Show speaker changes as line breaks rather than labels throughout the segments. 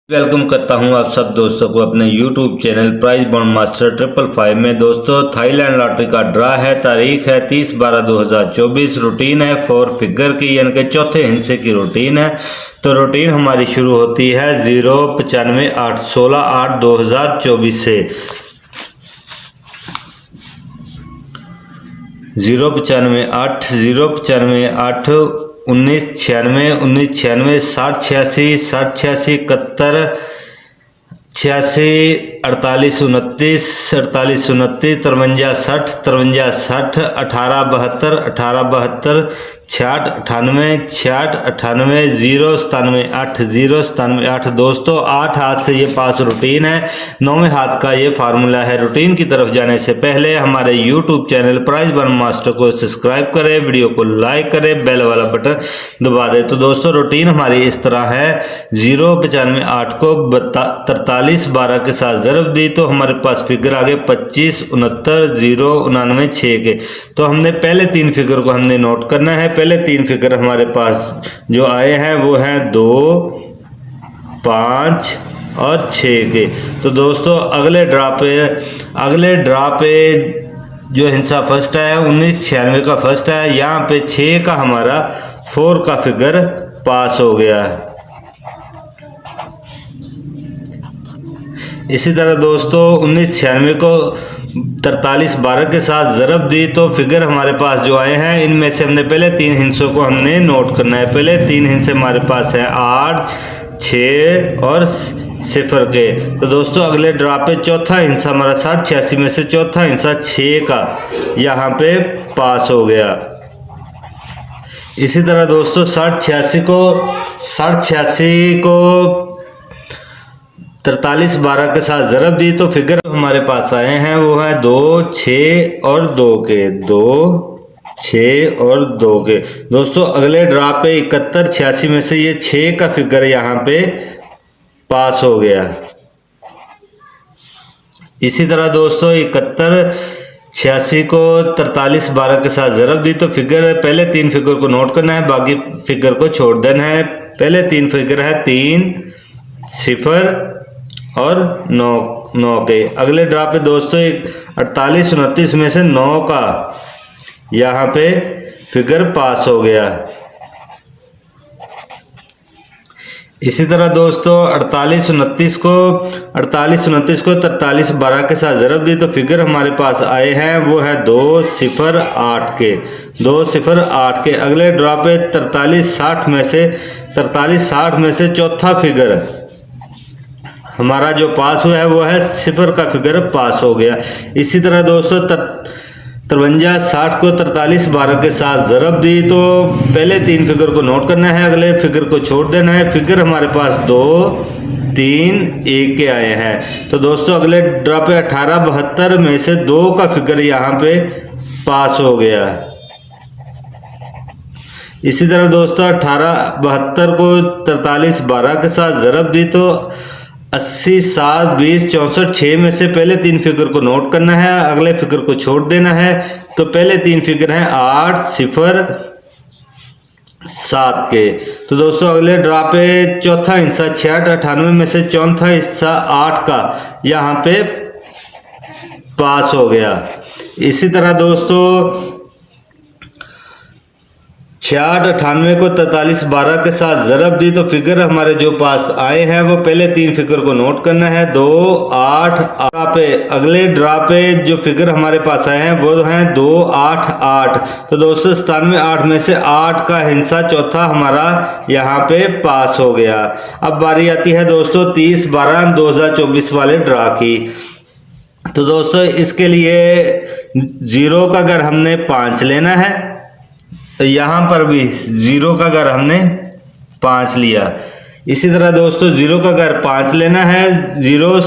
Welcome करता हूं आप सब दोस्तों को अपने YouTube channel prize bond master 555 में। दोस्तों थाईलैंड लॉटरी का ड्रा है, तारीख है 30/12/2024, रूटीन है 4 फिगर की यानी कि चौथे हिस्से की रूटीन है। तो रूटीन हमारी शुरू होती है 095/8/16/8/2024 से 095/8 095/8 1996 1996 60 86 60 86 71 86 48 29 48 29 53 60 53 60 18 72 18 72 66 98 66 98 0 97 8 0 97 8। दोस्तों 8 हाथ से ये पास रूटीन है, 9वें हाथ का ये फार्मूला है। रूटीन की तरफ जाने से पहले हमारे YouTube channel prize bond master को सब्सक्राइब करें, वीडियो को लाइक करें, बेल वाला बटन दबा दें। तो दोस्तों रूटीन हमारी इस तरह है, 095/8 को 43/12 के साथ ज़रब दी तो हमारे पास फिगर आ गए 25 69 0 99 6 के। तो हमने पहले 3 फिगर को हमने नोट करना है। पहले 3 फिगर हमारे पास जो आए हैं वो हैं 2 5 और 6 के। तो दोस्तों अगले ड्रा पे जो हिस्सा फर्स्ट है 1996 का फर्स्ट है, यहाँ पे 6 का हमारा 4 का फिगर पास हो गया है। इसी तरह दोस्तों 1996 को 43/12 के साथ ज़रब दी तो फिगर हमारे पास जो आए हैं इनमें से हमने पहले 3 हिस्सों को हमने नोट करना है। पहले 3 हिस्से हमारे पास हैं 8 6 और 0 के। तो दोस्तों अगले ड्रा पे चौथा हिस्सा हमारा 60 86 में से चौथा हिस्सा 6 का यहाँ पे पास हो गया। इसी तरह दोस्तों 60 86 को 43/12 के साथ ज़रब दी तो फिगर हमारे पास आए हैं वो है 2 6 और 2 के, 2 6 और 2 के। दोस्तों अगले ड्रा पे 71 86 में से ये 6 का फिगर यहाँ पे पास हो गया। इसी तरह दोस्तों 71 86 को 43/12 के साथ ज़रब दी तो फिगर पहले 3 फिगर को नोट करना है, बाकी फिगर को छोड़ देना है। पहले 3 फिगर है 3 0 और 9 के। अगले ड्रा पे दोस्तों 48 29 में से 9 का यहाँ पे फिगर पास हो गया। इसी तरह दोस्तों 48 29 को 43/12 के साथ ज़रब दी तो फिगर हमारे पास आए हैं वो है 2 0 8 के, 2 0 8 के। अगले ड्रा पे 43 60 में से चौथा फिगर हमारा जो पास हुआ है वो है 0 का फिगर पास हो गया। इसी तरह दोस्तों 53 60 को 43/12 के साथ ज़रब दी तो पहले 3 फिगर को नोट करना है, अगले फिगर को छोड़ देना है। फिगर हमारे पास 2 3 1 के आए हैं। तो दोस्तों अगले ड्रा पे 18 72 में से 2 का फिगर यहाँ पे पास हो गया। इसी तरह दोस्तों 18 72 को 43/12 के साथ ज़रब दी तो 80 7 20 64 6 में से पहले 3 फिगर को नोट करना है, अगले फिगर को छोड़ देना है। तो पहले 3 फिगर हैं 8 0 7 के। तो दोस्तों अगले ड्रा पे चौथा हिस्सा 66 98 में से चौथा हिस्सा 8 का यहाँ पे पास हो गया। इसी तरह दोस्तों 66 98 को 43/12 के साथ ज़रब दी तो फिगर हमारे जो पास आए हैं वो पहले 3 फिगर को नोट करना है 2 8 8 पे। अगले ड्रा पे जो फिगर हमारे पास आए हैं वो हैं 2 8 8। तो दोस्तों 97 8 में से 8 का हिस्सा चौथा हमारा यहाँ पे पास हो गया। अब बारी आती है दोस्तों 30/12/2024 वाले ड्रा की। तो दोस्तों इसके लिए 0 का अगर हमने 5 लेना है तो यहाँ पर भी 0 का अगर हमने 5 लिया। इसी तरह दोस्तों 0 का अगर 5 लेना है 0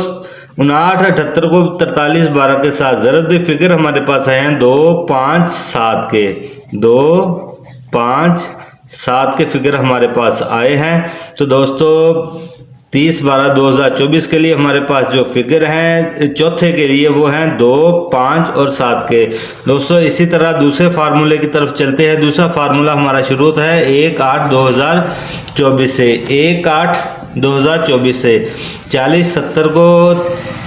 59 78 को 43/12 के साथ ज़रब दी फिगर हमारे पास आए हैं 2 5 7 के, 2 5 7 के फिगर हमारे पास आए हैं। तो दोस्तों 30/12/2024 के लिए हमारे पास जो फिगर हैं चौथे के लिए वो हैं 2 5 और 7 के। दोस्तों इसी तरह दूसरे फार्मूले की तरफ चलते हैं। दूसरा फार्मूला हमारा शुरू होता है 1 8/2024 से। 1 8 2024 से। 40 70 को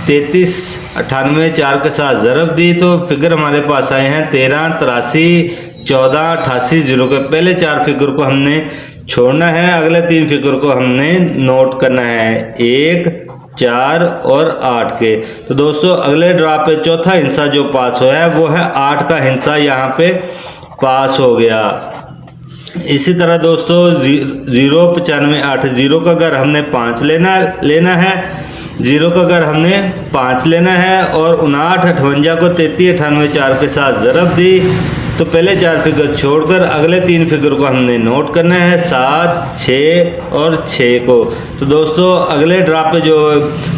33 98 4 के साथ ज़रब दी तो फिगर हमारे पास आए हैं 13 83 14 88 0 के। पहले 4 फिगर को हमने छोड़ना है, अगले 3 फिगर को हमने नोट करना है 1 4 और 8 के। तो दोस्तों अगले ड्रा पे चौथा हिस्सा जो पास हुआ है वो है 8 का हिस्सा, यहाँ पे पास हो गया। इसी तरह दोस्तों 0 95 8 0 का अगर हमने 5 लेना है, 0 का अगर हमने 5 लेना है और 59 58 को 33 98 4 के साथ ज़रब दी तो पहले 4 फिगर छोड़कर अगले 3 फिगर को हमने नोट करना है 7 6 और 6 को। तो दोस्तों अगले ड्रा पे जो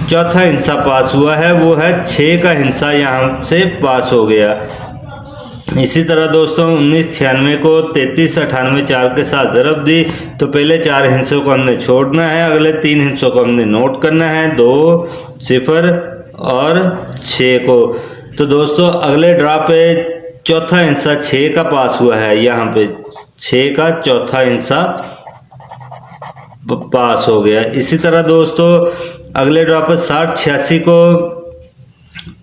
चौथा हिस्सा पास हुआ है वो है 6 का हिस्सा, यहाँ से पास हो गया। इसी तरह दोस्तों 19 96 को 33 98 4 के साथ ज़रब दी तो पहले 4 हिस्सों को हमने छोड़ना है, अगले 3 हिस्सों को हमने नोट करना है 2 0 और 6 को। तो दोस्तों अगले ड्रा पे चौथा हिस्सा 6 का पास हुआ है, यहाँ पे 6 का चौथा हिस्सा पास हो गया। इसी तरह दोस्तों अगले ड्रा पर 60 86 को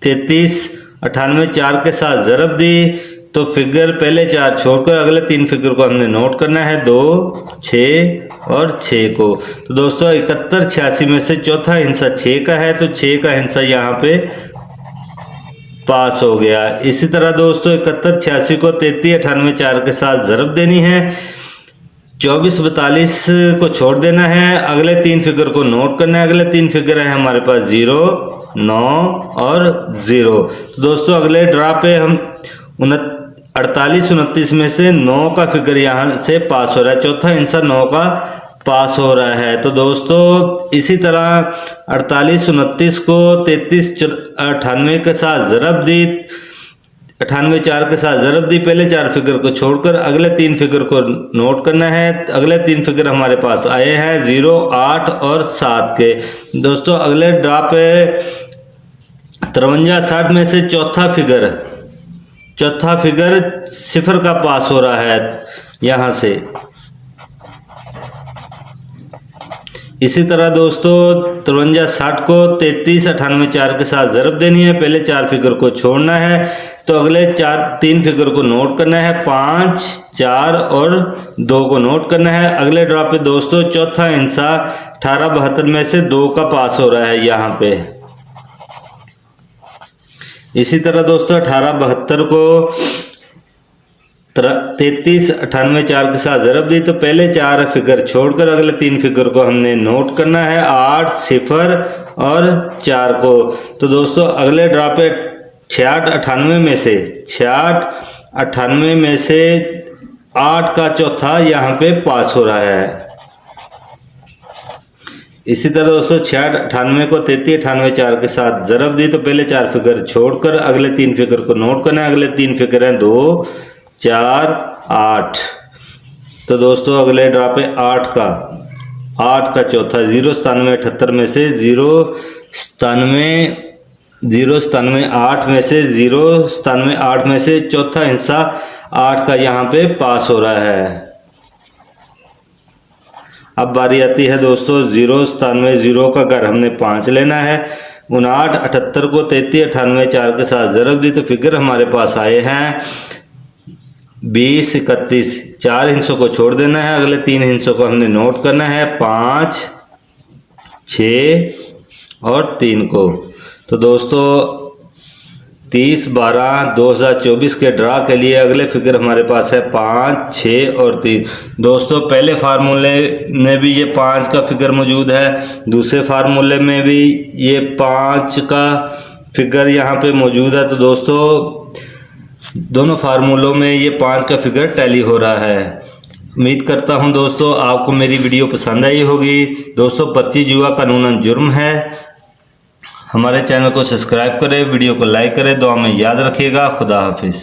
33 98 4 के साथ ज़रब दी तो फिगर पहले 4 छोड़कर अगले 3 फिगर को हमने नोट करना है 2 6 और 6 को। तो दोस्तों 71 86 में से चौथा हिस्सा 6 का है तो 6 का हिस्सा यहाँ पे पास हो गया। इसी तरह दोस्तों 71 86 को 33 98 4 के साथ ज़रब देनी है, 24 42 को छोड़ देना है, अगले 3 फिगर को नोट करना है। अगले 3 फिगर है हमारे पास 0 9 और 0। तो दोस्तों अगले ड्रा पे हम 48 29 में से 9 का फिगर यहाँ से पास हो रहा है, चौथा हिस्सा 9 का पास हो रहा है। तो दोस्तों इसी तरह 48 29 को 33 98 के साथ ज़रब दी, 98 4 के साथ ज़रब दी, पहले 4 फिगर को छोड़कर अगले 3 फिगर को नोट करना है। अगले 3 फिगर हमारे पास आए हैं 0 8 और 7 के। दोस्तों अगले ड्रा पे 53 60 में से चौथा फिगर 0 का पास हो रहा है यहाँ से। इसी तरह दोस्तों 53 60 को 33 98 4 के साथ ज़रब देनी है, पहले 4 फिगर को छोड़ना है तो अगले 3 फिगर को नोट करना है 5 4 और 2 को नोट करना है। अगले ड्रा पे दोस्तों चौथा हिस्सा 18 72 में से 2 का पास हो रहा है यहाँ पे। इसी तरह दोस्तों 18 72 को 33 98 4 के साथ ज़रब दी तो पहले 4 फिगर छोड़कर अगले 3 फिगर को हमने नोट करना है 8 0 और 4 को। तो दोस्तों अगले ड्रा पे 66 98 में से 8 का चौथा यहाँ पे पास हो रहा है। इसी तरह दोस्तों 66 98 को 33 98 4 के साथ ज़रब दी तो पहले 4 फिगर छोड़कर अगले 3 फिगर को नोट करना है, अगले 3 फिगर हैं 2 4 8। तो दोस्तों अगले ड्रा पे 8 का चौथा 0 97 78 में से 0 97 8 में से 0 97 8 में से चौथा हिस्सा 8 का यहाँ पे पास हो रहा है। अब बारी आती है दोस्तों 0 97 0 का अगर हमने 5 लेना है, 59 78 को 33 98 4 के साथ ज़रब दी तो फिगर हमारे पास आए हैं 20 31, 4 हिस्सों को छोड़ देना है, अगले 3 हिस्सों को हमने नोट करना है 5 6 और 3 को। तो दोस्तों 30 12 2024 के ड्रा के लिए अगले फिगर हमारे पास है 5 6 और 3। दोस्तों पहले फार्मूले में भी ये 5 का फिगर मौजूद है, दूसरे फार्मूले में भी ये 5 का फिगर यहाँ पे मौजूद है। तो दोस्तों दोनों फार्मूलों में ये 5 का फिगर टैली हो रहा है। उम्मीद करता हूँ दोस्तों आपको मेरी वीडियो पसंद आई होगी। दोस्तों पर्ची जुआ कानूनन जुर्म है। हमारे चैनल को सब्सक्राइब करें, वीडियो को लाइक करें, दुआ में याद रखिएगा। खुदा हाफिज़।